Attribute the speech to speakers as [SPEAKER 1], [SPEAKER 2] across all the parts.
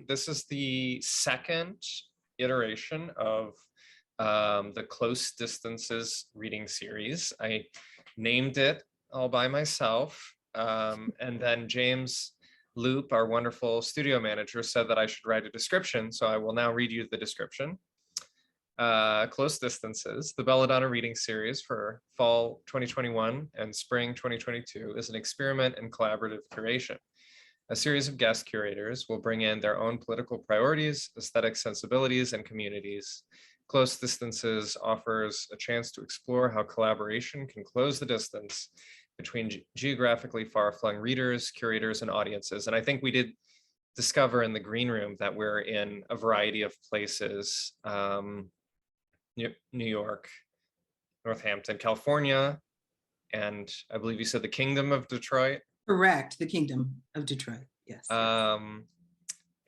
[SPEAKER 1] This is the second iteration of the Close Distances reading series. I named it all by myself. And then James Loop, our wonderful studio manager, said that I should write a description. So I will now read you the description. Close Distances, the Belladonna reading series for fall 2021 and spring 2022 is an experiment in collaborative curation. A series of guest curators will bring in their own political priorities, aesthetic sensibilities, and communities. Close Distances offers a chance to explore how collaboration can close the distance between geographically far-flung readers, curators, and audiences. And I think we did discover in the green room that we're in a variety of places, New York, Northampton, California, and I believe you said the Kingdom of Detroit.
[SPEAKER 2] Correct, the Kingdom of Detroit, yes.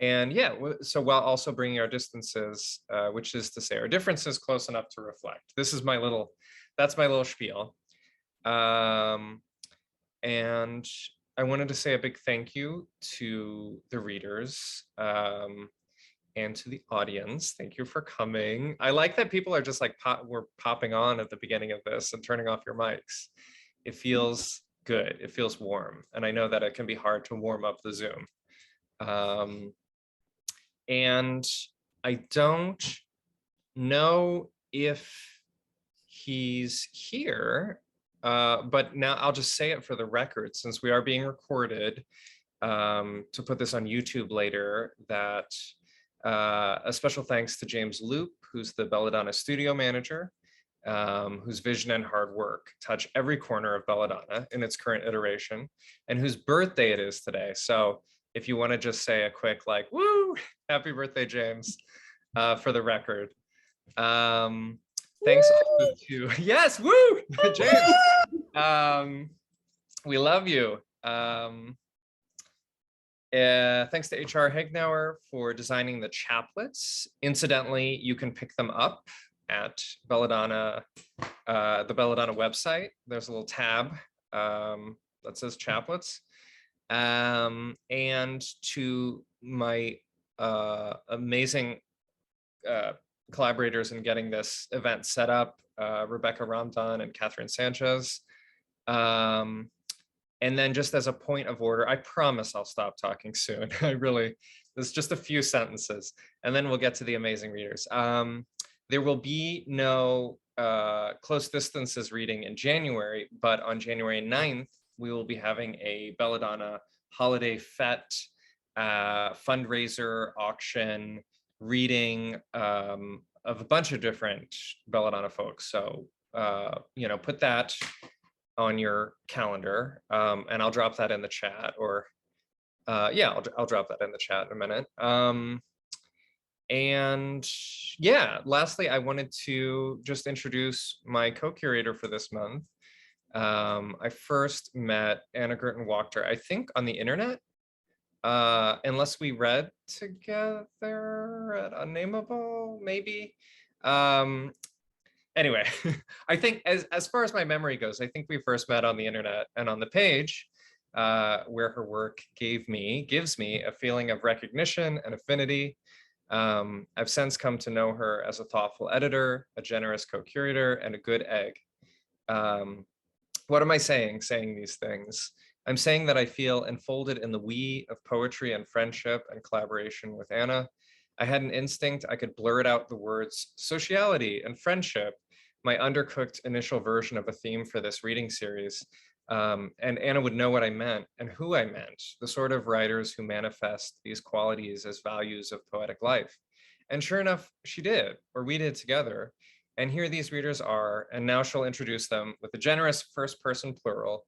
[SPEAKER 1] And yeah, so while also bringing our distances, which is to say our differences close enough to reflect. This is that's my little spiel. And I wanted to say a big thank you to the readers and to the audience. Thank you for coming. I like that people are just like, we're popping on at the beginning of this and turning off your mics. It feels good, it feels warm. And I know that it can be hard to warm up the Zoom. And I don't know if he's here, but now I'll just say it for the record, since we are being recorded, to put this on YouTube later, that a special thanks to James Loop, who's the Belladonna studio manager, whose vision and hard work touch every corner of Belladonna in its current iteration, and whose birthday it is today. So if you want to just say a quick like, woo, happy birthday, James, for the record. Thanks also to, yes, woo, James. We love you. Thanks to H.R. Hegnauer for designing the chaplets. Incidentally, you can pick them up at Belladonna, the Belladonna website. There's a little tab that says chaplets. And to my amazing collaborators in getting this event set up, Rebecca Ramdan and Catherine Sanchez. And then just as a point of order, I promise I'll stop talking soon. There's just a few sentences, and then we'll get to the amazing readers. There will be no Close Distances reading in January, but on January 9th, we will be having a Belladonna holiday fete, fundraiser, auction, reading of a bunch of different Belladonna folks. So, put that on your calendar, and I'll drop that in the chat, or yeah, I'll drop that in the chat in a minute. And yeah, lastly, I wanted to just introduce my co-curator for this month. I first met Anna Gurton-Wachter, I think on the internet, unless we read together at Unnameable, maybe. Anyway, I think as far as my memory goes, I think we first met on the internet and on the page, where her work gives me a feeling of recognition and affinity. I've since come to know her as a thoughtful editor, a generous co-curator, and a good egg. What am I saying these things? I'm saying that I feel enfolded in the we of poetry and friendship and collaboration with Anna. I had an instinct I could blurt out the words sociality and friendship, my undercooked initial version of a theme for this reading series. And Anna would know what I meant and who I meant, the sort of writers who manifest these qualities as values of poetic life. And sure enough, she did, or we did together. And here these readers are, and now she'll introduce them with a generous first person plural,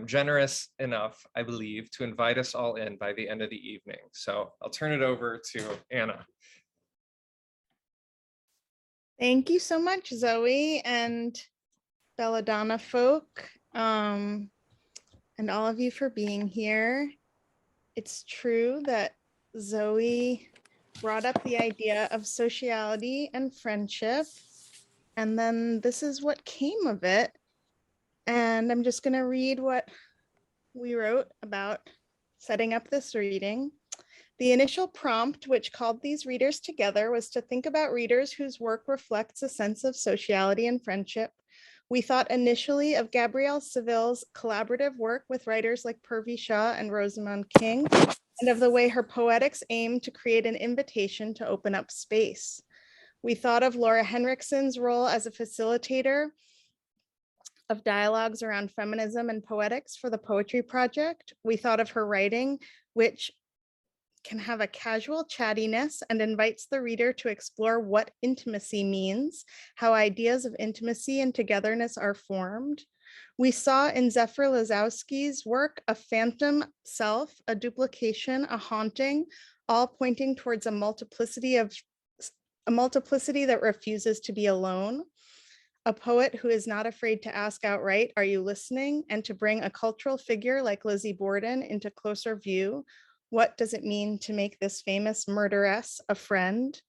[SPEAKER 1] generous enough, I believe, to invite us all in by the end of the evening. So I'll turn it over to Anna.
[SPEAKER 3] Thank you so much, Zoe and Belladonna folk, and all of you for being here. It's true that Zoe brought up the idea of sociality and friendship, and then this is what came of it. And I'm just going to read what we wrote about setting up this reading. The initial prompt, which called these readers together, was to think about readers whose work reflects a sense of sociality and friendship. We thought initially of Gabrielle Seville's collaborative work with writers like Purvi Shah and Rosamund King, and of the way her poetics aim to create an invitation to open up space. We thought of Laura Henriksen's role as a facilitator of dialogues around feminism and poetics for the Poetry Project. We thought of her writing, which can have a casual chattiness and invites the reader to explore what intimacy means, how ideas of intimacy and togetherness are formed. We saw in Zefyr Lisowski's work a phantom self, a duplication, a haunting, all pointing towards a multiplicity that refuses to be alone. A poet who is not afraid to ask outright, "Are you listening?" and to bring a cultural figure like Lizzie Borden into closer view. What does it mean to make this famous murderess a friend?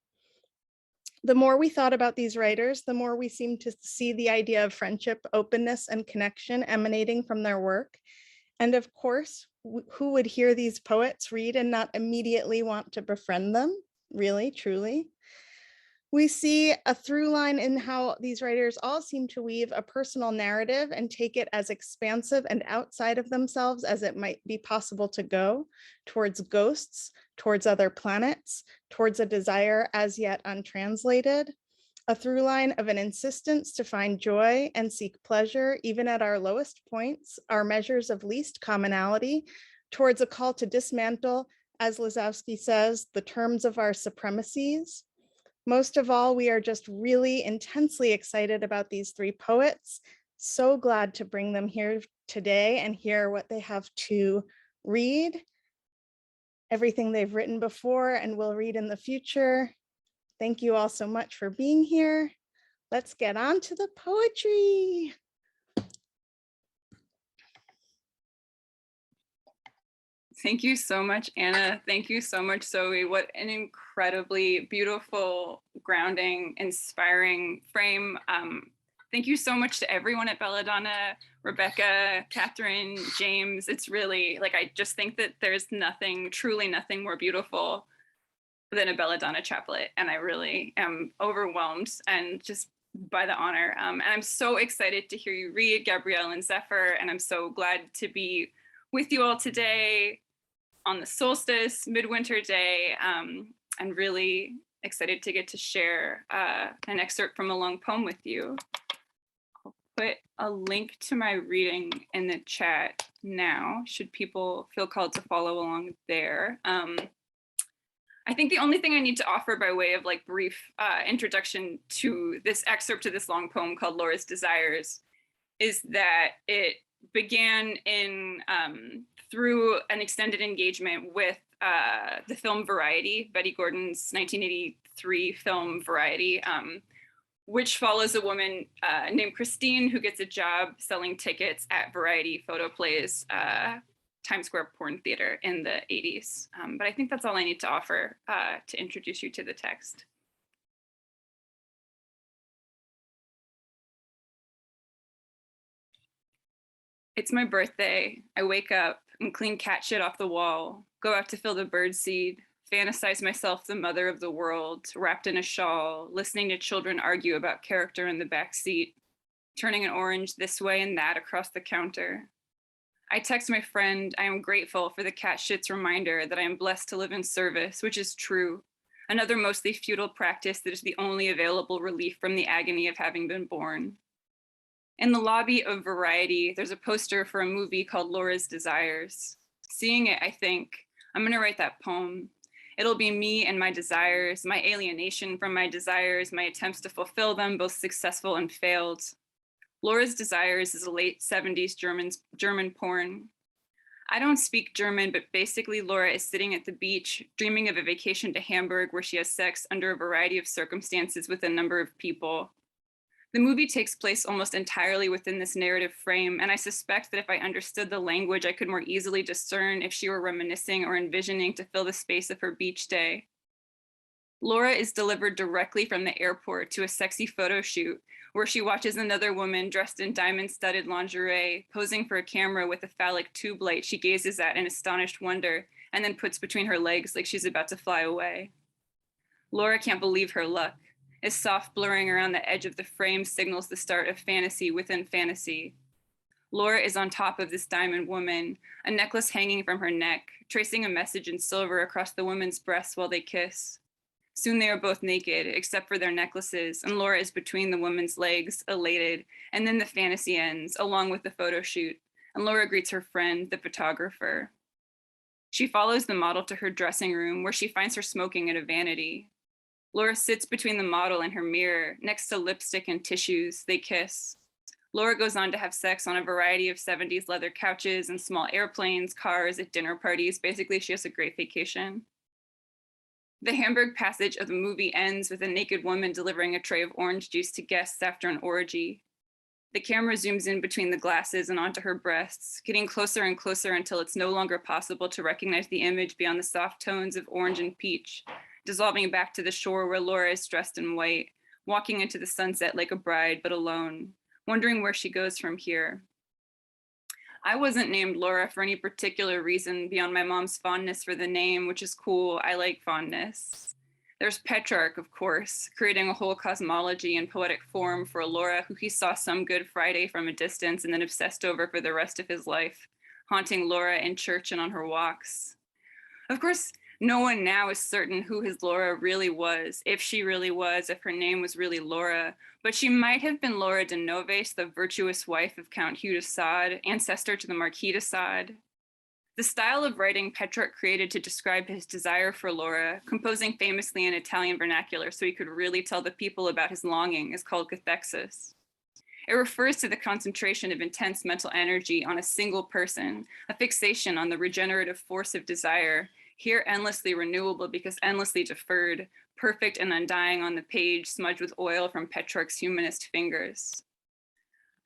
[SPEAKER 3] The more we thought about these writers, the more we seemed to see the idea of friendship, openness, and connection emanating from their work. And of course, who would hear these poets read and not immediately want to befriend them? Really, truly. We see a through line in how these writers all seem to weave a personal narrative and take it as expansive and outside of themselves as it might be possible to go, towards ghosts, towards other planets, towards a desire as yet untranslated, a through line of an insistence to find joy and seek pleasure, even at our lowest points, our measures of least commonality, towards a call to dismantle, as Lisowski says, the terms of our supremacies. Most of all, we are just really intensely excited about these three poets. So glad to bring them here today and hear what they have to read, everything they've written before and will read in the future. Thank you all so much for being here. Let's get on to the poetry.
[SPEAKER 4] Thank you so much, Anna. Thank you so much, Zoe. What an incredibly beautiful, grounding, inspiring frame. Thank you so much to everyone at Belladonna, Rebecca, Catherine, James. It's really like, I just think that there's nothing, truly nothing more beautiful than a Belladonna chaplet. And I really am overwhelmed and just by the honor. And I'm so excited to hear you read, Gabrielle and Zefyr. And I'm so glad to be with you all today on the solstice midwinter day, and really excited to get to share an excerpt from a long poem with you. I'll put a link to my reading in the chat now, should people feel called to follow along there. I think the only thing I need to offer by way of like brief introduction to this excerpt to this long poem called Laura's Desires is that it began in through an extended engagement with the film Variety, Betty Gordon's 1983 film Variety, which follows a woman named Christine who gets a job selling tickets at Variety Photoplays Times Square Porn Theater in the 80s. But I think that's all I need to offer to introduce you to the text. It's my birthday. I wake up and clean cat shit off the wall, go out to fill the birdseed, fantasize myself the mother of the world, wrapped in a shawl, listening to children argue about character in the back seat, turning an orange this way and that across the counter. I text my friend, I am grateful for the cat shit's reminder that I am blessed to live in service, which is true. Another mostly futile practice that is the only available relief from the agony of having been born. In the lobby of Variety, there's a poster for a movie called Laura's Desires. Seeing it, I think, I'm gonna write that poem. It'll be me and my desires, my alienation from my desires, my attempts to fulfill them, both successful and failed. Laura's Desires is a late 70s German porn. I don't speak German, but basically Laura is sitting at the beach, dreaming of a vacation to Hamburg where she has sex under a variety of circumstances with a number of people. The movie takes place almost entirely within this narrative frame, and I suspect that if I understood the language, I could more easily discern if she were reminiscing or envisioning to fill the space of her beach day. Laura is delivered directly from the airport to a sexy photo shoot where she watches another woman dressed in diamond-studded lingerie posing for a camera with a phallic tube light she gazes at in astonished wonder and then puts between her legs like she's about to fly away. Laura can't believe her luck. A soft blurring around the edge of the frame signals the start of fantasy within fantasy. Laura is on top of this diamond woman, a necklace hanging from her neck, tracing a message in silver across the woman's breasts while they kiss. Soon they are both naked, except for their necklaces, and Laura is between the woman's legs, elated, and then the fantasy ends, along with the photo shoot, and Laura greets her friend, the photographer. She follows the model to her dressing room, where she finds her smoking at a vanity. Laura sits between the model and her mirror, next to lipstick and tissues. They kiss. Laura goes on to have sex on a variety of 70s leather couches and small airplanes, cars, at dinner parties. Basically, she has a great vacation. The Hamburg passage of the movie ends with a naked woman delivering a tray of orange juice to guests after an orgy. The camera zooms in between the glasses and onto her breasts, getting closer and closer until it's no longer possible to recognize the image beyond the soft tones of orange and peach, dissolving back to the shore where Laura is dressed in white, walking into the sunset like a bride, but alone, wondering where she goes from here. I wasn't named Laura for any particular reason beyond my mom's fondness for the name, which is cool. I like fondness. There's Petrarch, of course, creating a whole cosmology and poetic form for a Laura who he saw some Good Friday from a distance and then obsessed over for the rest of his life, haunting Laura in church and on her walks. Of course, no one now is certain who his Laura really was, if she really was, if her name was really Laura, but she might have been Laura de Noves, the virtuous wife of Count Hugh de Sade, ancestor to the Marquis de Sade. The style of writing Petrarch created to describe his desire for Laura, composing famously in Italian vernacular so he could really tell the people about his longing, is called cathexis. It refers to the concentration of intense mental energy on a single person, a fixation on the regenerative force of desire, here endlessly renewable because endlessly deferred, perfect and undying on the page, smudged with oil from Petrarch's humanist fingers.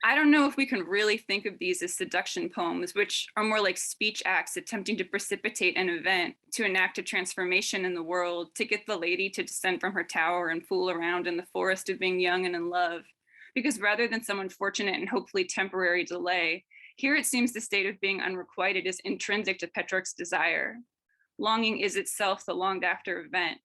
[SPEAKER 4] I don't know if we can really think of these as seduction poems, which are more like speech acts attempting to precipitate an event, to enact a transformation in the world, to get the lady to descend from her tower and fool around in the forest of being young and in love. Because rather than some unfortunate and hopefully temporary delay, here it seems the state of being unrequited is intrinsic to Petrarch's desire. Longing is itself the longed after event.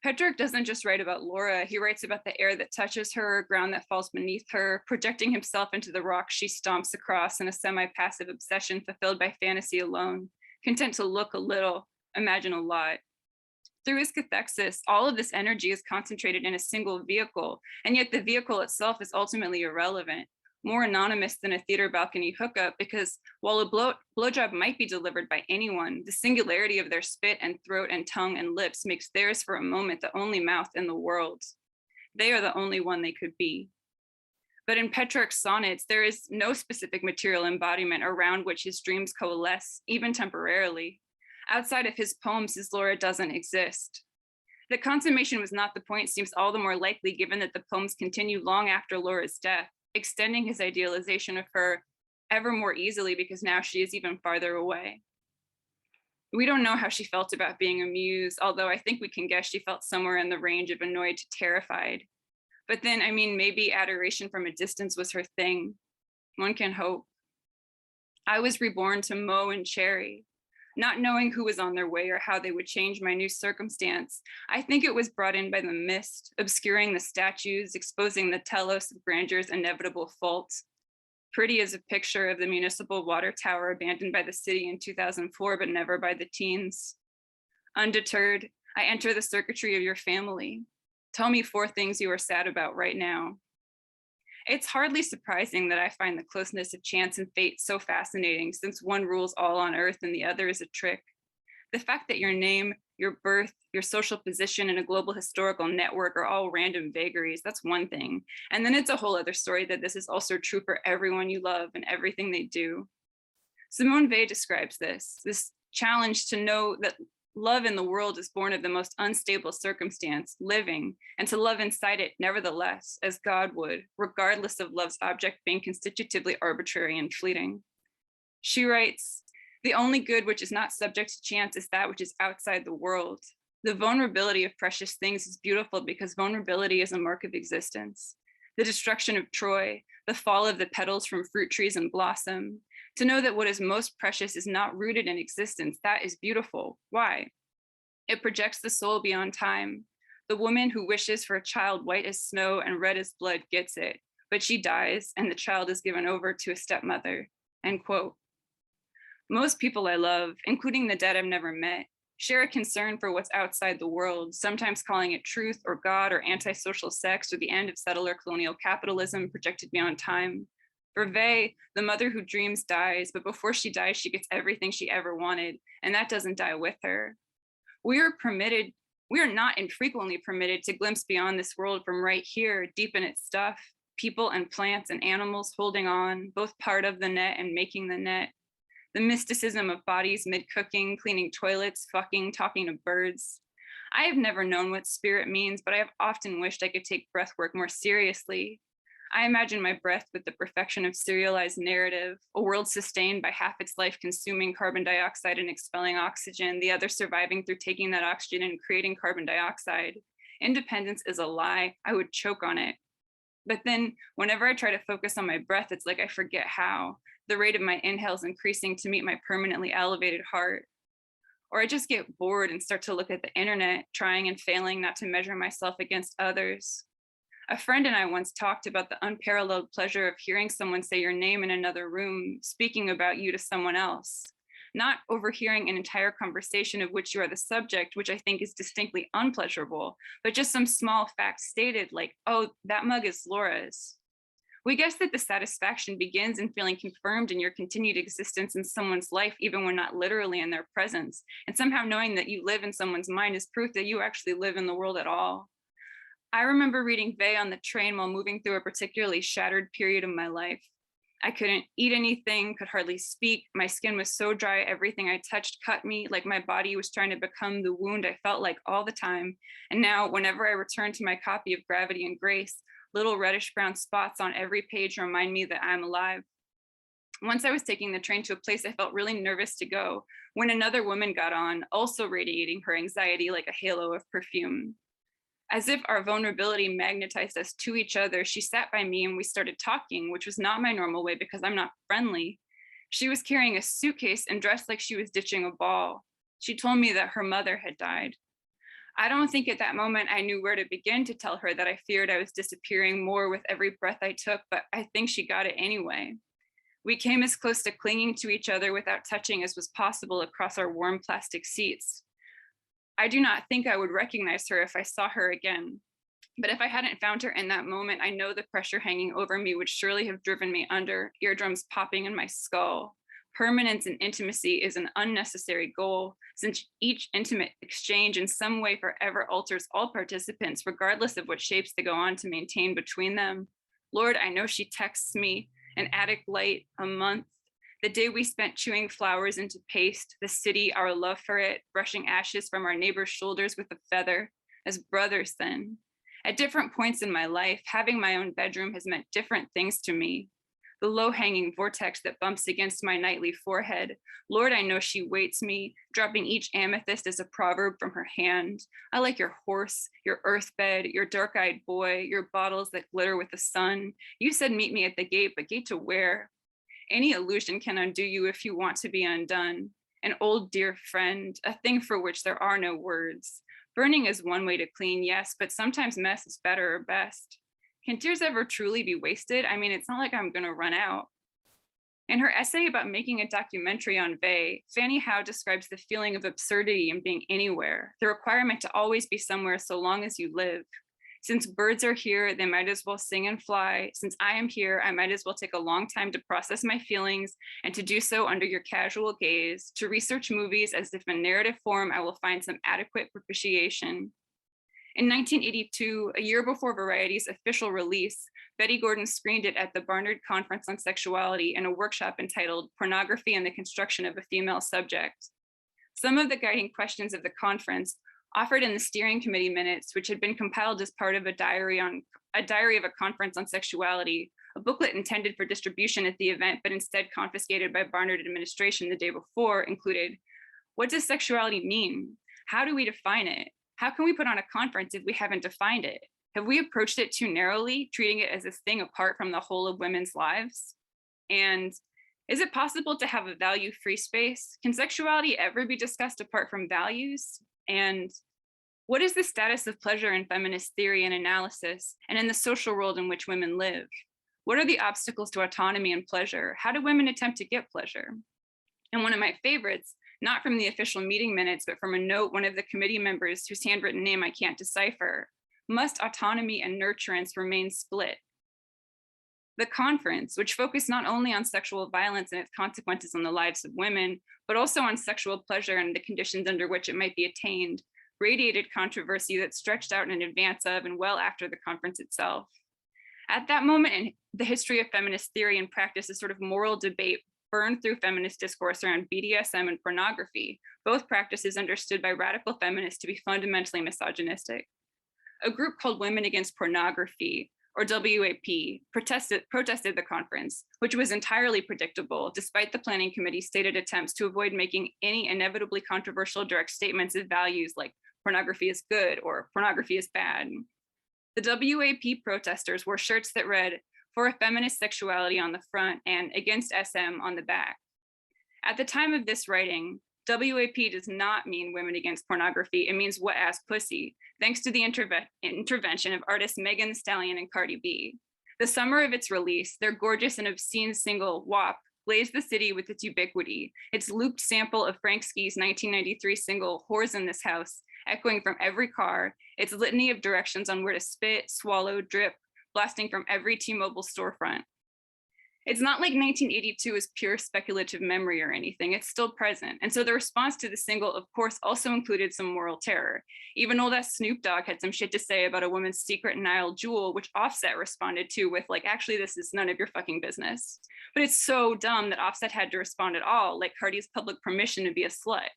[SPEAKER 4] Petrarch doesn't just write about Laura, he writes about the air that touches her, ground that falls beneath her, projecting himself into the rocks she stomps across in a semi-passive obsession fulfilled by fantasy alone, content to look a little, imagine a lot. Through his cathexis, all of this energy is concentrated in a single vehicle, and yet the vehicle itself is ultimately irrelevant, more anonymous than a theater balcony hookup, because while a blowjob might be delivered by anyone, the singularity of their spit and throat and tongue and lips makes theirs for a moment the only mouth in the world. They are the only one they could be. But in Petrarch's sonnets, there is no specific material embodiment around which his dreams coalesce, even temporarily. Outside of his poems, his Laura doesn't exist. That consummation was not the point seems all the more likely given that the poems continue long after Laura's death, extending his idealization of her ever more easily because now she is even farther away. We don't know how she felt about being a muse, although I think we can guess she felt somewhere in the range of annoyed to terrified. But then, I mean, maybe adoration from a distance was her thing. One can hope. I was reborn to mow and cherry, not knowing who was on their way or how they would change my new circumstance. I think it was brought in by the mist, obscuring the statues, exposing the telos of grandeur's inevitable faults. Pretty as a picture of the municipal water tower abandoned by the city in 2004, but never by the teens. Undeterred, I enter the circuitry of your family. Tell me 4 things you are sad about right now. It's hardly surprising that I find the closeness of chance and fate so fascinating, since one rules all on earth and the other is a trick. The fact that your name, your birth, your social position in a global historical network are all random vagaries, that's one thing. And then it's a whole other story that this is also true for everyone you love and everything they do. Simone Weil describes this challenge to know that love in the world is born of the most unstable circumstance, living, and to love inside it nevertheless, as God would, regardless of love's object being constitutively arbitrary and fleeting. She writes, "The only good which is not subject to chance is that which is outside the world. The vulnerability of precious things is beautiful because vulnerability is a mark of existence. The destruction of Troy, the fall of the petals from fruit trees and blossom. To know that what is most precious is not rooted in existence, that is beautiful. Why? It projects the soul beyond time. The woman who wishes for a child white as snow and red as blood gets it, but she dies and the child is given over to a stepmother, end quote. Most people I love, including the dead I've never met, share a concern for what's outside the world, sometimes calling it truth or God or antisocial sex or the end of settler colonial capitalism projected beyond time. For Vey, the mother who dreams dies, but before she dies, she gets everything she ever wanted, and that doesn't die with her. We are not infrequently permitted to glimpse beyond this world from right here, deep in its stuff, people and plants and animals holding on, both part of the net and making the net. The mysticism of bodies mid-cooking, cleaning toilets, fucking, talking to birds. I have never known what spirit means, but I have often wished I could take breath work more seriously. I imagine my breath with the perfection of serialized narrative, a world sustained by half its life consuming carbon dioxide and expelling oxygen, the other surviving through taking that oxygen and creating carbon dioxide. Independence is a lie. I would choke on it. But then whenever I try to focus on my breath, it's like I forget how. The rate of my inhales increasing to meet my permanently elevated heart. Or I just get bored and start to look at the internet, trying and failing not to measure myself against others. A friend and I once talked about the unparalleled pleasure of hearing someone say your name in another room, speaking about you to someone else. Not overhearing an entire conversation of which you are the subject, which I think is distinctly unpleasurable, but just some small fact stated like, oh, that mug is Laura's. We guess that the satisfaction begins in feeling confirmed in your continued existence in someone's life, even when not literally in their presence, and somehow knowing that you live in someone's mind is proof that you actually live in the world at all. I remember reading Vey on the train while moving through a particularly shattered period of my life. I couldn't eat anything, could hardly speak. My skin was so dry, everything I touched cut me, like my body was trying to become the wound I felt like all the time. And now, whenever I return to my copy of Gravity and Grace, little reddish brown spots on every page remind me that I'm alive. Once I was taking the train to a place I felt really nervous to go, when another woman got on, also radiating her anxiety like a halo of perfume. As if our vulnerability magnetized us to each other, she sat by me and we started talking, which was not my normal way because I'm not friendly. She was carrying a suitcase and dressed like she was ditching a ball. She told me that her mother had died. I don't think at that moment I knew where to begin to tell her that I feared I was disappearing more with every breath I took, but I think she got it anyway. We came as close to clinging to each other without touching as was possible across our warm plastic seats. I do not think I would recognize her if I saw her again. But if I hadn't found her in that moment, I know the pressure hanging over me would surely have driven me under, eardrums popping in my skull. Permanence and intimacy is an unnecessary goal, since each intimate exchange in some way forever alters all participants, regardless of what shapes they go on to maintain between them. Lord, I know she texts me, an attic light, a month, the day we spent chewing flowers into paste, the city, our love for it, brushing ashes from our neighbor's shoulders with a feather, as brothers then. At different points in my life, having my own bedroom has meant different things to me. The low-hanging vortex that bumps against my nightly forehead. Lord, I know she waits me, dropping each amethyst as a proverb from her hand. I like your horse, your earthbed, your dark-eyed boy, your bottles that glitter with the sun. You said meet me at the gate, but gate to where? Any illusion can undo you if you want to be undone. An old dear friend, a thing for which there are no words. Burning is one way to clean, yes, but sometimes mess is better or best. Can tears ever truly be wasted? I mean, it's not like I'm gonna run out. In her essay about making a documentary on Vey, Fanny Howe describes the feeling of absurdity in being anywhere, the requirement to always be somewhere so long as you live. Since birds are here, they might as well sing and fly. Since I am here, I might as well take a long time to process my feelings and to do so under your casual gaze, to research movies as if in narrative form I will find some adequate propitiation. In 1982, a year before Variety's official release, Betty Gordon screened it at the Barnard Conference on Sexuality in a workshop entitled Pornography and the Construction of a Female Subject. Some of the guiding questions of the conference offered in the steering committee minutes, which had been compiled as part of a diary of a conference on sexuality, a booklet intended for distribution at the event, but instead confiscated by Barnard administration the day before, included, what does sexuality mean? How do we define it? How can we put on a conference if we haven't defined it? Have we approached it too narrowly, treating it as a thing apart from the whole of women's lives? And is it possible to have a value-free space? Can sexuality ever be discussed apart from values? And what is the status of pleasure in feminist theory and analysis, and in the social world in which women live? What are the obstacles to autonomy and pleasure? How do women attempt to get pleasure? And one of my favorites, not from the official meeting minutes, but from a note one of the committee members whose handwritten name I can't decipher: must autonomy and nurturance remain split? The conference, which focused not only on sexual violence and its consequences on the lives of women, but also on sexual pleasure and the conditions under which it might be attained, radiated controversy that stretched out in advance of and well after the conference itself. At that moment in the history of feminist theory and practice, a sort of moral debate burned through feminist discourse around BDSM and pornography, both practices understood by radical feminists to be fundamentally misogynistic. A group called Women Against Pornography, or WAP, protested the conference, which was entirely predictable, despite the planning committee's stated attempts to avoid making any inevitably controversial direct statements of values like pornography is good or pornography is bad. The WAP protesters wore shirts that read, "For a feminist sexuality" on the front and "Against SM" on the back. At the time of this writing, WAP does not mean Women Against Pornography, it means Wet Ass Pussy, thanks to the intervention of artists Megan Thee Stallion and Cardi B. The summer of its release, their gorgeous and obscene single, WAP, blazed the city with its ubiquity, its looped sample of Frank Ski's 1993 single, Whores in This House, echoing from every car, its litany of directions on where to spit, swallow, drip, blasting from every T-Mobile storefront. It's not like 1982 is pure speculative memory or anything, it's still present. And so the response to the single, of course, also included some moral terror. Even old ass Snoop Dogg had some shit to say about a woman's secret Nile jewel, which Offset responded to with like, actually, this is none of your fucking business. But it's so dumb that Offset had to respond at all, like Cardi's public permission to be a slut.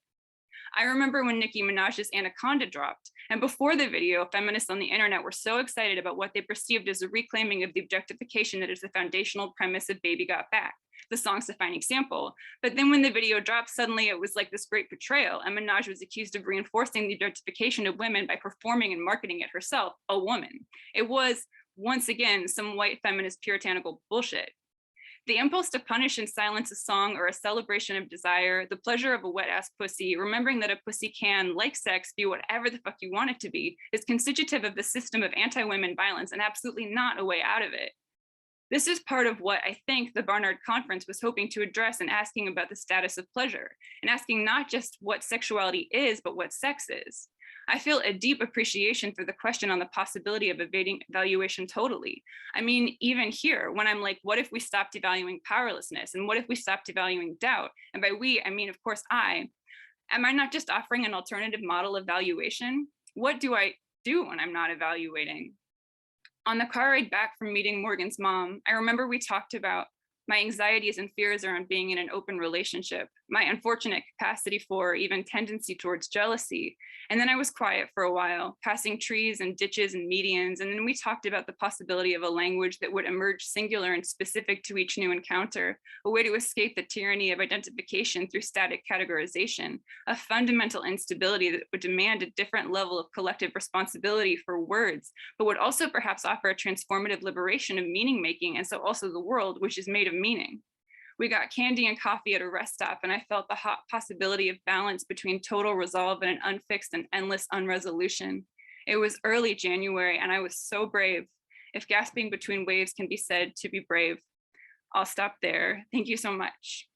[SPEAKER 4] I remember when Nicki Minaj's Anaconda dropped, and before the video, feminists on the internet were so excited about what they perceived as a reclaiming of the objectification that is the foundational premise of Baby Got Back, the song's defining sample. But then when the video dropped, suddenly it was like this great betrayal, and Minaj was accused of reinforcing the objectification of women by performing and marketing it herself, a woman. It was, once again, some white feminist puritanical bullshit. The impulse to punish and silence a song or a celebration of desire, the pleasure of a wet ass pussy, remembering that a pussy can, like sex, be whatever the fuck you want it to be, is constitutive of the system of anti-women violence and absolutely not a way out of it. This is part of what I think the Barnard Conference was hoping to address in asking about the status of pleasure, and asking not just what sexuality is, but what sex is. I feel a deep appreciation for the question on the possibility of evading evaluation totally. I mean, even here, when I'm like, what if we stopped devaluing powerlessness? And what if we stopped devaluing doubt? And by we, I mean, of course, am I not just offering an alternative model of valuation? What do I do when I'm not evaluating? On the car ride back from meeting Morgan's mom, I remember we talked about my anxieties and fears around being in an open relationship, my unfortunate capacity for, even tendency towards jealousy. And then I was quiet for a while, passing trees and ditches and medians. And then we talked about the possibility of a language that would emerge singular and specific to each new encounter, a way to escape the tyranny of identification through static categorization, a fundamental instability that would demand a different level of collective responsibility for words, but would also perhaps offer a transformative liberation of meaning making, and so also the world, which is made of meaning. We got candy and coffee at a rest stop, and I felt the hot possibility of balance between total resolve and an unfixed and endless unresolution. It was early January, and I was so brave. If gasping between waves can be said to be brave, I'll stop there. Thank you so much.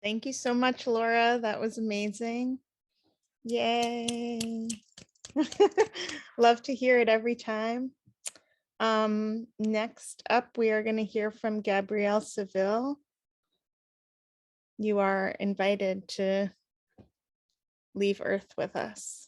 [SPEAKER 3] Thank you so much, Laura. That was amazing. Yay. Love to hear it every time. Next up, we are going to hear from Gabrielle Seville. You are invited to leave Earth with us.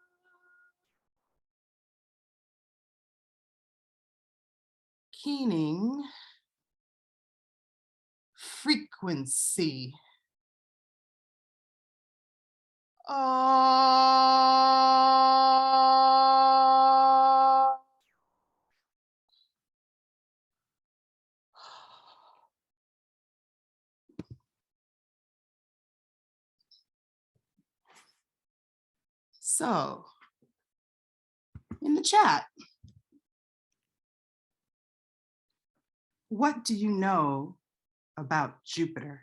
[SPEAKER 2] keening frequency. So, in the chat, what do you know about Jupiter?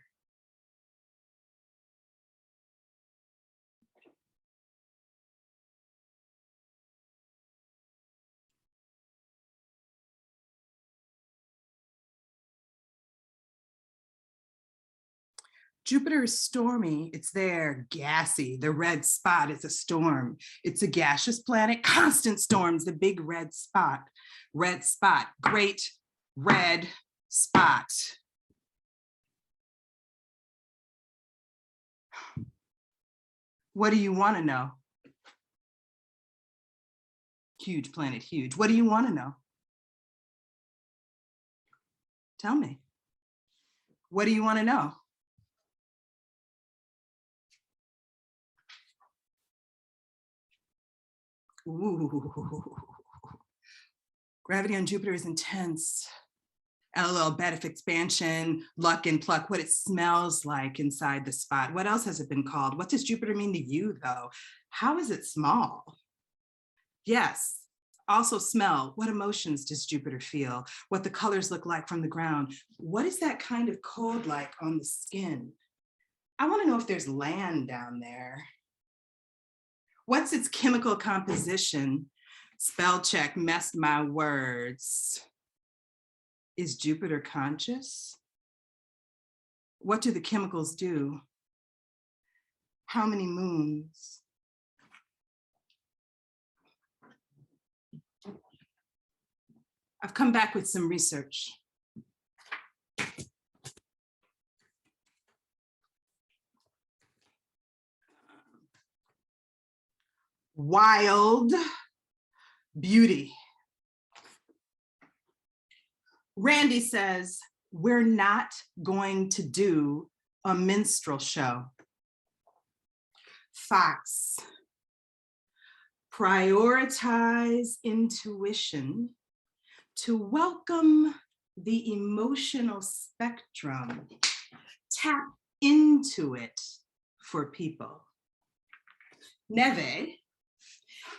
[SPEAKER 2] Jupiter is stormy. It's there, gassy. The red spot is a storm. It's a gaseous planet, constant storms, the big red spot, great red spot. What do you want to know? Huge planet, huge. What do you want to know? Tell me. What do you want to know? Ooh. Gravity on Jupiter is intense. LOL, Betif expansion, luck and pluck, what it smells like inside the spot. What else has it been called? What does Jupiter mean to you though? How is it small? Yes, also smell. What emotions does Jupiter feel? What the colors look like from the ground? What is that kind of cold like on the skin? I want to know if there's land down there. What's its chemical composition? Spell check, messed my words. Is Jupiter conscious? What do the chemicals do? How many moons? I've come back with some research. Wild beauty. Randy says, we're not going to do a minstrel show. Fox, prioritize intuition to welcome the emotional spectrum. Tap into it for people. Neve,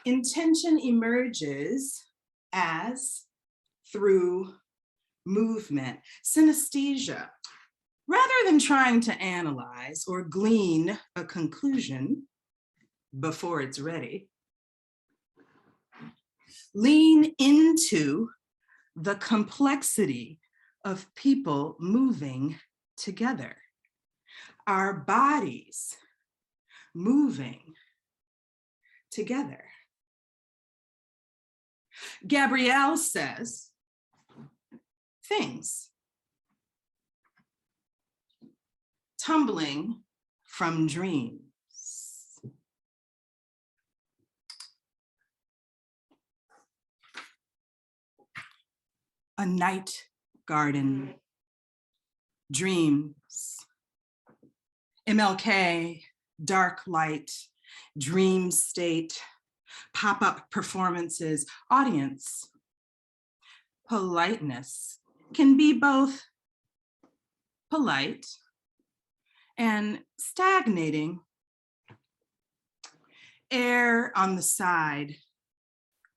[SPEAKER 2] intention emerges as through movement. Synesthesia, rather than trying to analyze or glean a conclusion before it's ready, lean into the complexity of people moving together, our bodies moving together. Gabrielle says, things tumbling from dreams. A night garden, dreams. MLK, dark light, dream state, pop-up performances, audience. Politeness can be both polite and stagnating. Err on the side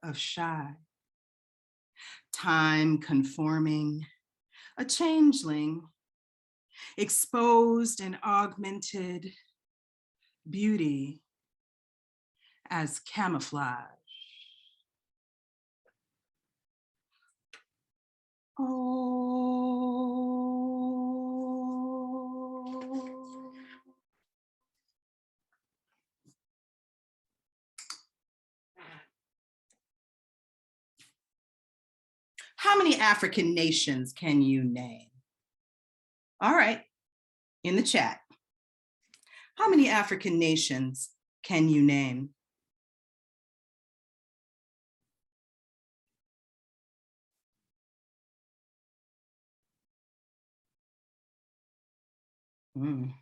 [SPEAKER 2] of shy. Time conforming, a changeling, exposed and augmented beauty as camouflage. Oh. How many African nations can you name? All right, in the chat. How many African nations can you name? Mm.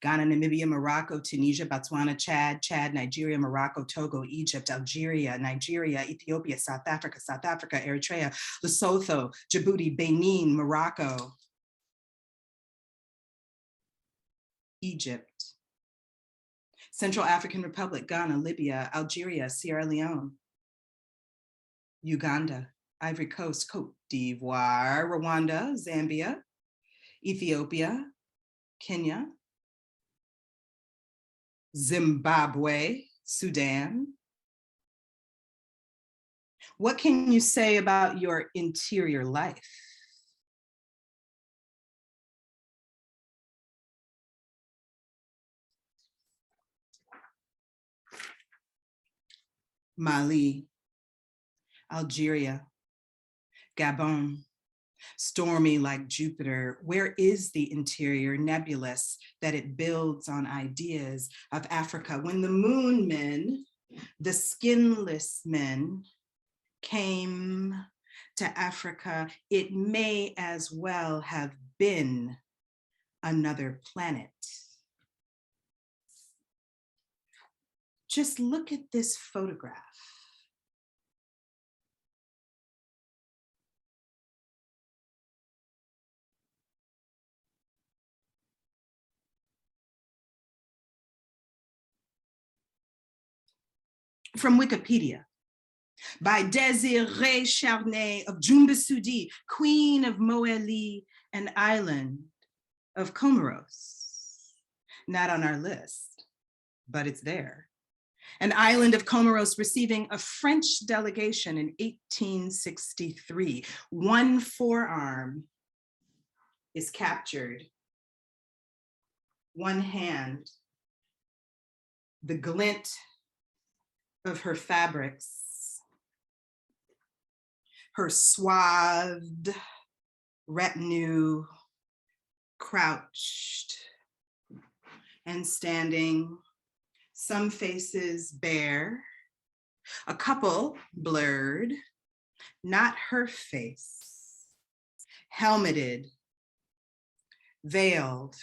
[SPEAKER 2] Ghana, Namibia, Morocco, Tunisia, Botswana, Chad, Nigeria, Morocco, Togo, Egypt, Algeria, Nigeria, Ethiopia, South Africa, Eritrea, Lesotho, Djibouti, Benin, Morocco, Egypt, Central African Republic, Ghana, Libya, Algeria, Sierra Leone, Uganda, Ivory Coast, Cote d'Ivoire, Rwanda, Zambia, Ethiopia, Kenya, Zimbabwe, Sudan. What can you say about your interior life? Mali, Algeria, Gabon, stormy like Jupiter. Where is the interior nebulous that it builds on ideas of Africa? When the moon men, the skinless men, came to Africa, it may as well have been another planet. Just look at this photograph. From Wikipedia, by Désirée Charnay of Jumbasudi, Queen of Moeli and Island of Comoros. Not on our list, but it's there. An island of Comoros receiving a French delegation in 1863. One forearm is captured, one hand, the glint of her fabrics, her swathed retinue crouched and standing, some faces bare, a couple blurred, not her face, helmeted, veiled,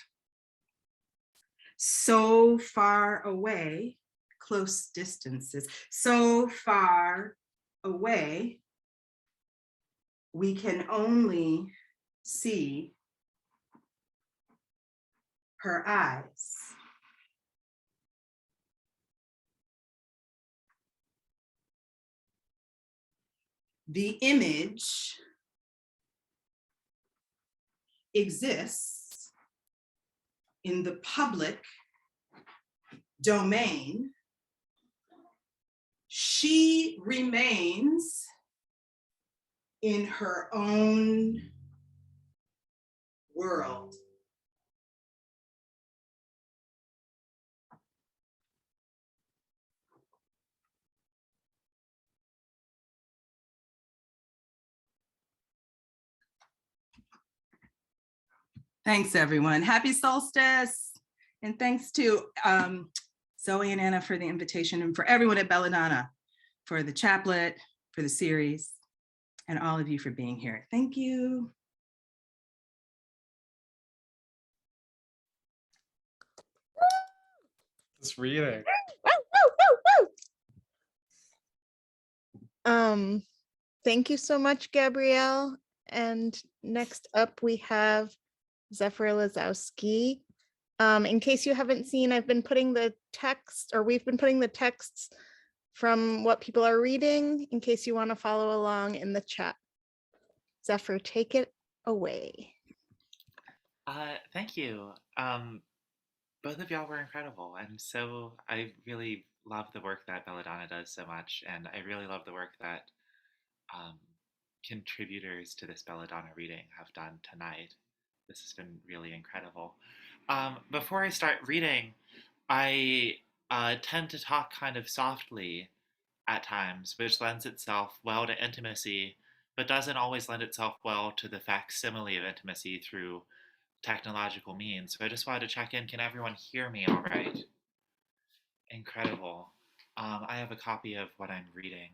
[SPEAKER 2] so far away, close distances, so far away, we can only see her eyes. The image exists in the public domain. She remains in her own world. Thanks, everyone. Happy solstice. And thanks to Zoe and Anna for the invitation, and for everyone at Belladonna for the chaplet, for the series, and all of you for being here. Thank you.
[SPEAKER 1] Just reading.
[SPEAKER 3] Thank you so much, Gabrielle. And next up we have Zefyr Lisowski. In case you haven't seen, I've been putting the text, or we've been putting the texts from what people are reading, in case you want to follow along in the chat. Zefyr, take it away.
[SPEAKER 5] Thank you. Both of y'all were incredible. I really love the work that Belladonna does so much, and I really love the work that contributors to this Belladonna reading have done tonight. This has been really incredible. Before I start reading, I tend to talk kind of softly at times, which lends itself well to intimacy, but doesn't always lend itself well to the facsimile of intimacy through technological means. So I just wanted to check in. Can everyone hear me all right? Incredible. I have a copy of what I'm reading,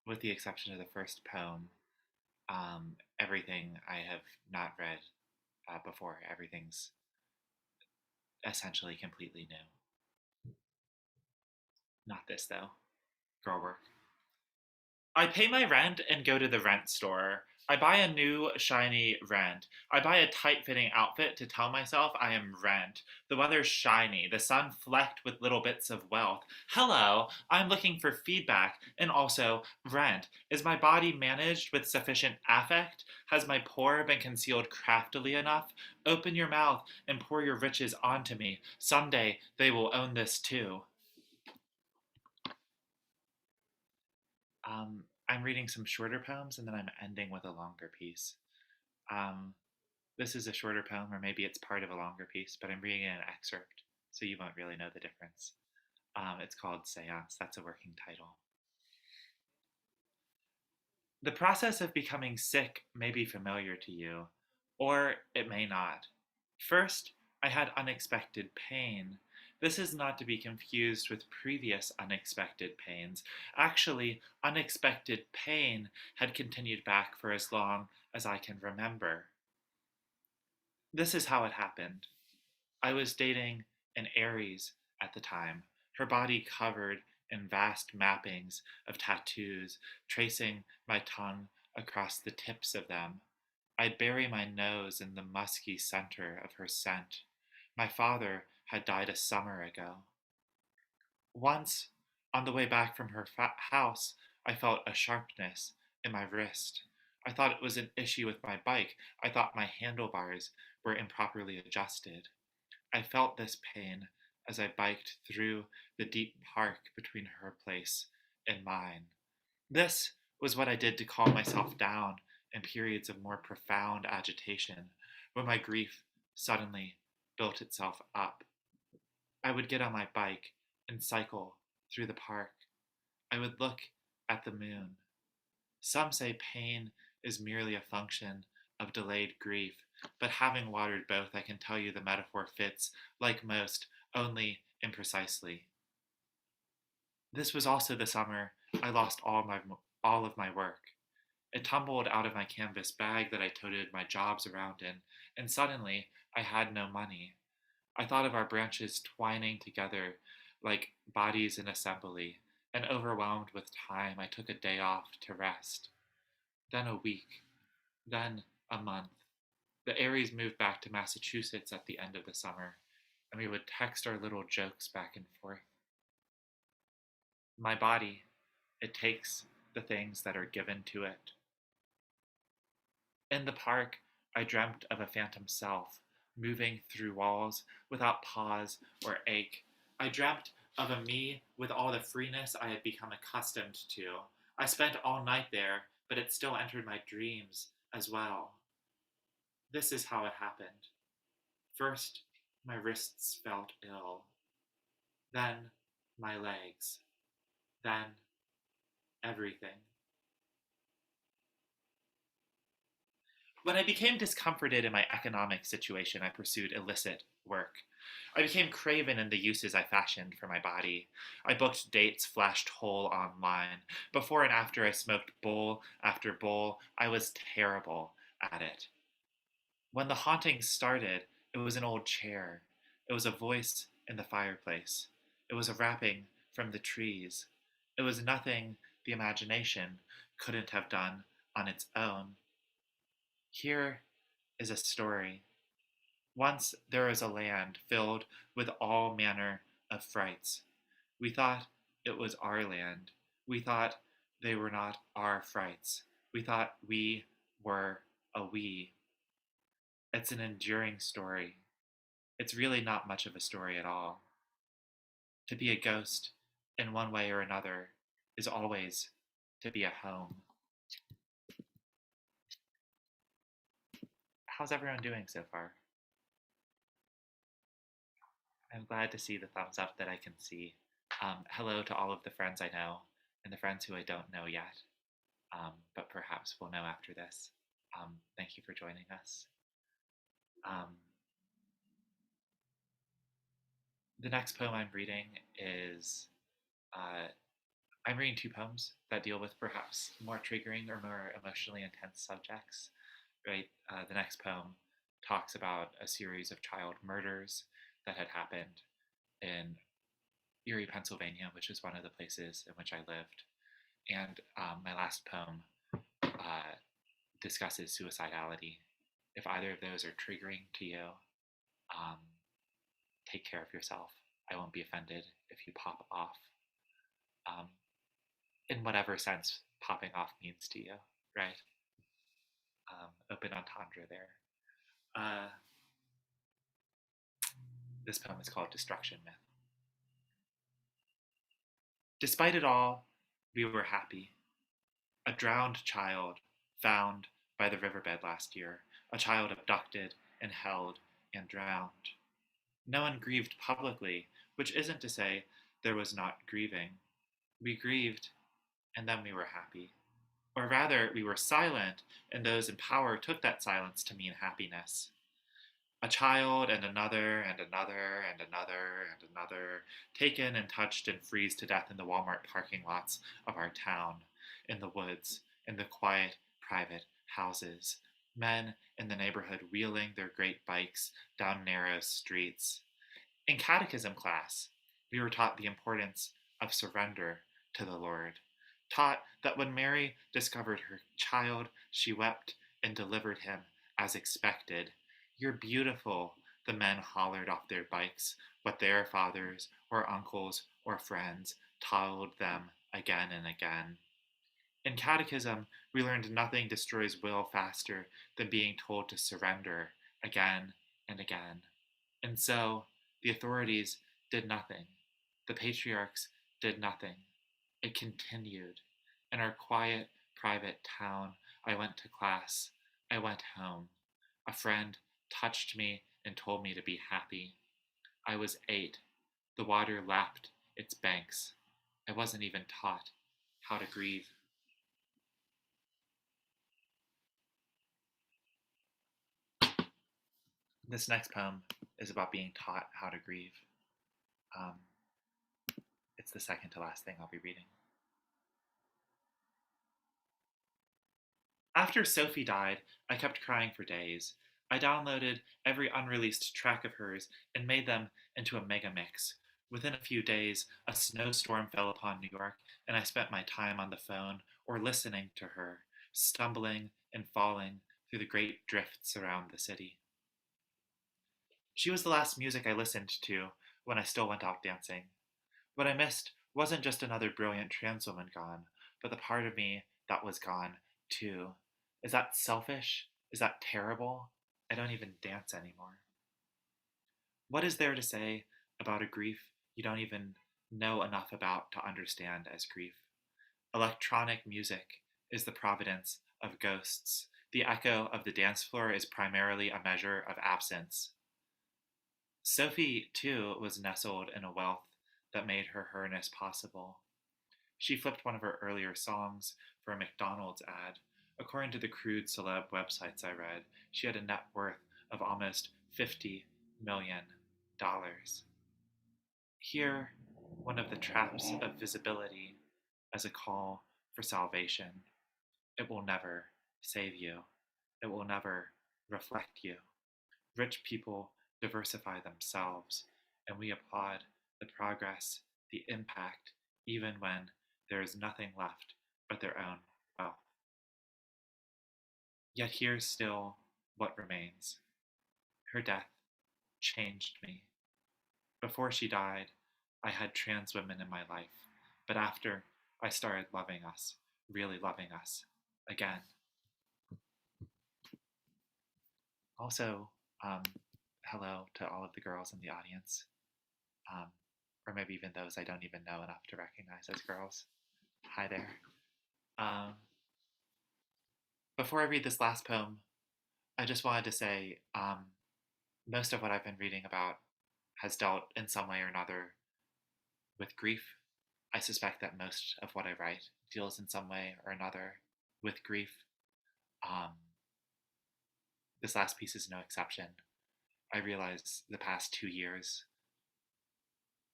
[SPEAKER 5] with the exception of the first poem. everything I have not read before. Everything's essentially completely new. Not this, though. Girl work. I pay my rent and go to the rent store. I buy a new, shiny rent. I buy a tight-fitting outfit to tell myself I am rent. The weather's shiny, the sun flecked with little bits of wealth. Hello, I'm looking for feedback, and also rent. Is my body managed with sufficient affect? Has my pour been concealed craftily enough? Open your mouth and pour your riches onto me. Someday they will own this too. I'm reading some shorter poems and then I'm ending with a longer piece. This is a shorter poem, or maybe it's part of a longer piece, but I'm reading an excerpt, so you won't really know the difference. It's called Seance. That's a working title. The process of becoming sick may be familiar to you, or it may not. First, I had unexpected pain. This is not to be confused with previous unexpected pains. Actually, unexpected pain had continued back for as long as I can remember. This is how it happened. I was dating an Aries at the time, her body covered in vast mappings of tattoos, tracing my tongue across the tips of them. I'd bury my nose in the musky center of her scent. My father had died a summer ago. Once, on the way back from her house, I felt a sharpness in my wrist. I thought it was an issue with my bike. I thought my handlebars were improperly adjusted. I felt this pain as I biked through the deep park between her place and mine. This was what I did to calm myself down in periods of more profound agitation, when my grief suddenly built itself up. I would get on my bike and cycle through the park. I would look at the moon. Some say pain is merely a function of delayed grief, but having watered both, I can tell you the metaphor fits, like most, only imprecisely. This was also the summer I lost all of my work. It tumbled out of my canvas bag that I toted my jobs around in, and suddenly I had no money. I thought of our branches twining together like bodies in assembly, and overwhelmed with time, I took a day off to rest. Then a week, then a month. The Aries moved back to Massachusetts at the end of the summer, and we would text our little jokes back and forth. My body, it takes the things that are given to it. In the park, I dreamt of a phantom self, moving through walls without pause or ache. I dreamt of a me with all the freeness I had become accustomed to. I spent all night there, but it still entered my dreams as well. This is how it happened. First, my wrists felt ill. Then, my legs. Then, everything. When I became discomforted in my economic situation, I pursued illicit work. I became craven in the uses I fashioned for my body. I booked dates flashed whole online. Before and after I smoked bowl after bowl, I was terrible at it. When the haunting started, it was an old chair. It was a voice in the fireplace. It was a rapping from the trees. It was nothing the imagination couldn't have done on its own. Here is a story. Once there was a land filled with all manner of frights. We thought it was our land. We thought they were not our frights. We thought we were a we. It's an enduring story. It's really not much of a story at all. To be a ghost, in one way or another, is always to be a home. How's everyone doing so far? I'm glad to see the thumbs up that I can see. Hello to all of the friends I know and the friends who I don't know yet, but perhaps will know after this. Thank you for joining us. The next poem I'm reading is I'm reading two poems that deal with perhaps more triggering or more emotionally intense subjects. Right, the next poem talks about a series of child murders that had happened in Erie, Pennsylvania, which is one of the places in which I lived. And my last poem discusses suicidality. If either of those are triggering to you, um, take care of yourself. I won't be offended if you pop off, um, in whatever sense popping off means to you, right? Open entendre there. This poem is called Destruction Myth. Despite it all, we were happy. A drowned child found by the riverbed last year, a child abducted and held and drowned. No one grieved publicly, which isn't to say there was not grieving. We grieved, and then we were happy. Or rather, we were silent, and those in power took that silence to mean happiness. A child and another and another and another and another, taken and touched and freezed to death in the Walmart parking lots of our town, in the woods, in the quiet, private houses. Men in the neighborhood wheeling their great bikes down narrow streets. In catechism class, we were taught the importance of surrender to the Lord. Taught that when Mary discovered her child, she wept and delivered him as expected. You're beautiful, the men hollered off their bikes, what their fathers or uncles or friends told them again and again. In catechism, we learned nothing destroys will faster than being told to surrender again and again. And so, the authorities did nothing. The patriarchs did nothing. It continued. In our quiet, private town, I went to class. I went home. A friend touched me and told me to be happy. I was 8. The water lapped its banks. I wasn't even taught how to grieve. This next poem is about being taught how to grieve. It's the second to last thing I'll be reading. After Sophie died, I kept crying for days. I downloaded every unreleased track of hers and made them into a mega mix. Within a few days, a snowstorm fell upon New York, and I spent my time on the phone or listening to her, stumbling and falling through the great drifts around the city. She was the last music I listened to when I still went out dancing. What I missed wasn't just another brilliant trans woman gone, but the part of me that was gone, too. Is that selfish? Is that terrible? I don't even dance anymore. What is there to say about a grief you don't even know enough about to understand as grief? Electronic music is the providence of ghosts. The echo of the dance floor is primarily a measure of absence. Sophie, too, was nestled in a wealth that made her herness possible. She flipped one of her earlier songs for a McDonald's ad. According to the crude celeb websites I read, she had a net worth of almost $50 million. Here, one of the traps of visibility as a call for salvation. It will never save you. It will never reflect you. Rich people diversify themselves, and we applaud the progress, the impact, even when there is nothing left but their own wealth. Yet here's still what remains. Her death changed me. Before she died, I had trans women in my life, but after, I started loving us, really loving us, again. Also, hello to all of the girls in the audience, or maybe even those I don't even know enough to recognize as girls. Hi there. Before I read this last poem, I just wanted to say most of what I've been reading about has dealt in some way or another with grief. I suspect that most of what I write deals in some way or another with grief. This last piece is no exception. I realize the past 2 years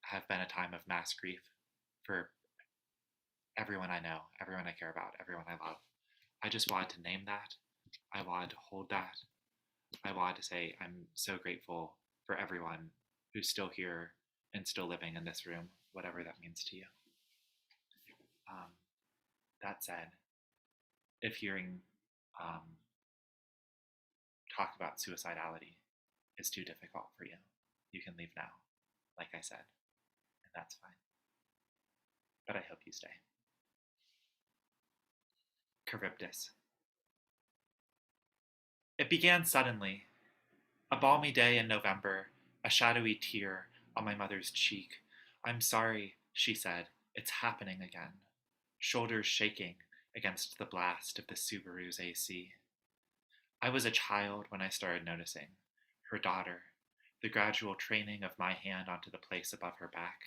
[SPEAKER 5] have been a time of mass grief for everyone I know, everyone I care about, everyone I love. I just wanted to name that. I wanted to hold that. I wanted to say I'm so grateful for everyone who's still here and still living in this room, whatever that means to you. That said, if hearing talk about suicidality is too difficult for you, you can leave now, like I said, and that's fine. But I hope you stay. Charybdis. It began suddenly. A balmy day in November, a shadowy tear on my mother's cheek. I'm sorry, she said. It's happening again. Shoulders shaking against the blast of the Subaru's AC. I was a child when I started noticing. Her daughter, the gradual training of my hand onto the place above her back.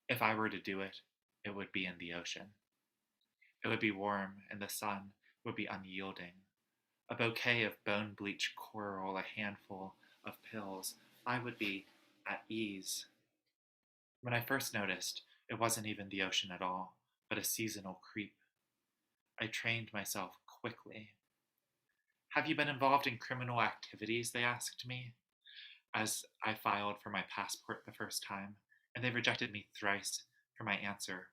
[SPEAKER 5] If I were to do it, it would be in the ocean. It would be warm and the sun would be unyielding. A bouquet of bone-bleached coral, a handful of pills, I would be at ease. When I first noticed, it wasn't even the ocean at all, but a seasonal creep. I trained myself quickly. Have you been involved in criminal activities, they asked me, as I filed for my passport the first time, and they rejected me thrice for my answer.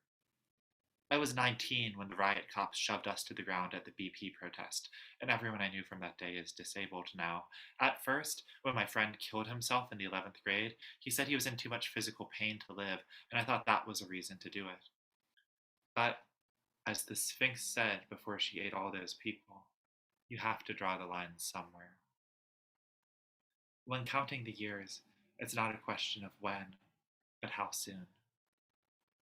[SPEAKER 5] I was 19 when the riot cops shoved us to the ground at the BP protest, and everyone I knew from that day is disabled now. At first, when my friend killed himself in the 11th grade, he said he was in too much physical pain to live, and I thought that was a reason to do it. But, as the Sphinx said before she ate all those people, you have to draw the line somewhere. When counting the years, it's not a question of when, but how soon.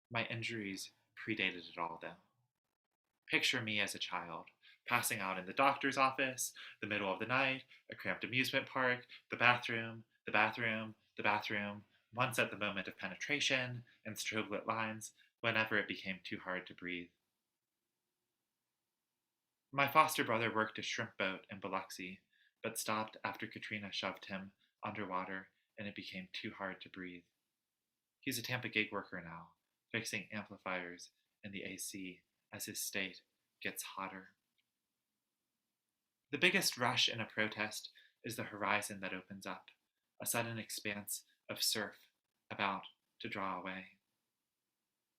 [SPEAKER 5] My injuries predated it all, though. Picture me as a child, passing out in the doctor's office, the middle of the night, a cramped amusement park, the bathroom, the bathroom, the bathroom, once at the moment of penetration, and strobe-lit lines, whenever it became too hard to breathe. My foster brother worked a shrimp boat in Biloxi, but stopped after Katrina shoved him underwater and it became too hard to breathe. He's a Tampa gig worker now, fixing amplifiers in the AC as his state gets hotter. The biggest rush in a protest is the horizon that opens up, a sudden expanse of surf about to draw away.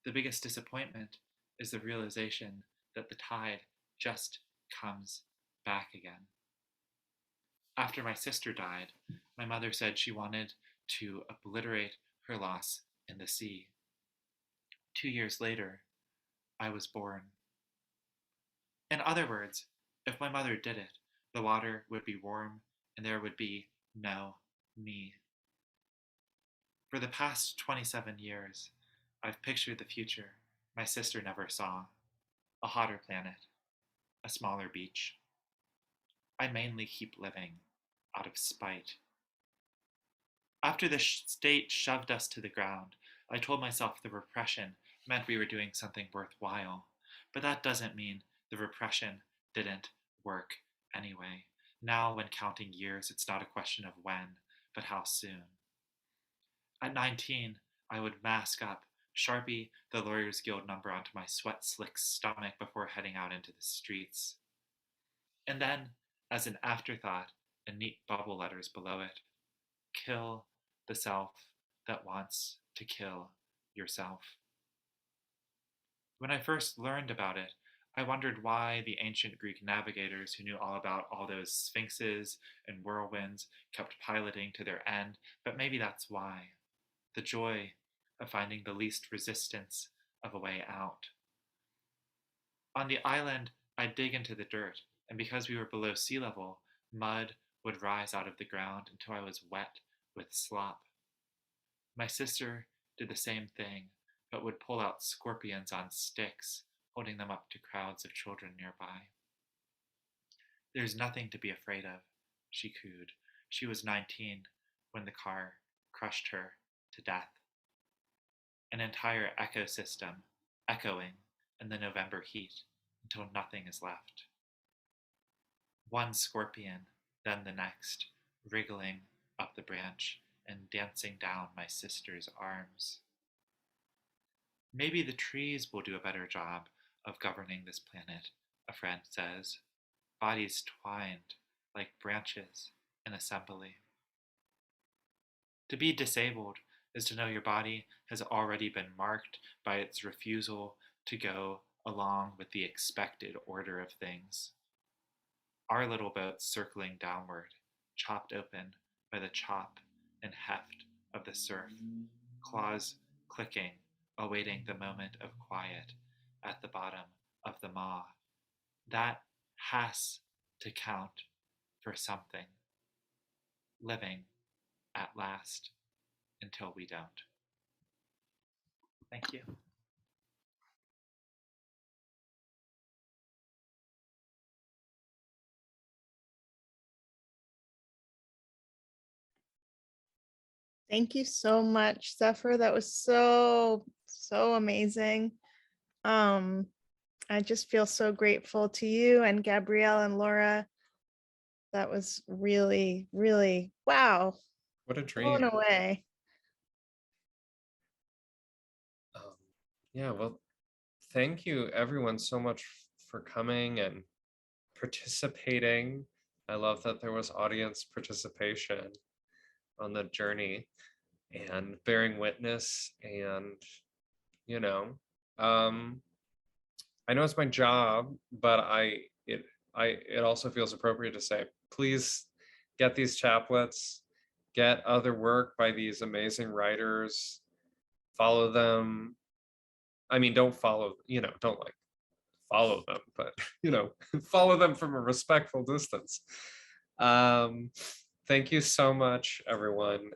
[SPEAKER 5] The biggest disappointment is the realization that the tide just comes back again. After my sister died, my mother said she wanted to obliterate her loss in the sea. 2 years later, I was born. In other words, if my mother did it, the water would be warm and there would be no me. For the past 27 years, I've pictured the future my sister never saw. A hotter planet, a smaller beach. I mainly keep living out of spite. After the state shoved us to the ground, I told myself the repression meant we were doing something worthwhile. But that doesn't mean the repression didn't work anyway. Now, when counting years, it's not a question of when, but how soon. At 19, I would mask up, Sharpie the Lawyers Guild number onto my sweat-slick stomach before heading out into the streets. And then, as an afterthought, in neat bubble letters below it, kill the self that wants to kill yourself. When I first learned about it, I wondered why the ancient Greek navigators who knew all about all those sphinxes and whirlwinds kept piloting to their end, but maybe that's why. The joy of finding the least resistance of a way out. On the island, I'd dig into the dirt, and because we were below sea level, mud would rise out of the ground until I was wet with slop. My sister did the same thing, but would pull out scorpions on sticks, holding them up to crowds of children nearby. There's nothing to be afraid of, she cooed. She was 19 when the car crushed her to death. An entire ecosystem echoing in the November heat until nothing is left. One scorpion, then the next, wriggling up the branch and dancing down my sister's arms. Maybe the trees will do a better job of governing this planet, a friend says, bodies twined like branches in assembly. To be disabled is to know your body has already been marked by its refusal to go along with the expected order of things. Our little boat's circling downward, chopped open by the chop and heft of the surf, claws clicking, awaiting the moment of quiet at the bottom of the maw. That has to count for something. Living at last until we don't. Thank you.
[SPEAKER 3] Thank you so much, Zephyr. That was so amazing. I just feel so grateful to you and Gabrielle and Laura. That was really, really, wow,
[SPEAKER 1] What a
[SPEAKER 3] blown
[SPEAKER 1] dream.
[SPEAKER 3] away.
[SPEAKER 1] Yeah, well, thank you everyone so much for coming and participating. I love that there was audience participation on the journey and bearing witness. And you know, I know it's my job, but it also feels appropriate to say, please get these chaplets, get other work by these amazing writers, follow them. I mean, don't follow, don't like follow them, but follow them from a respectful distance. Thank you so much, everyone.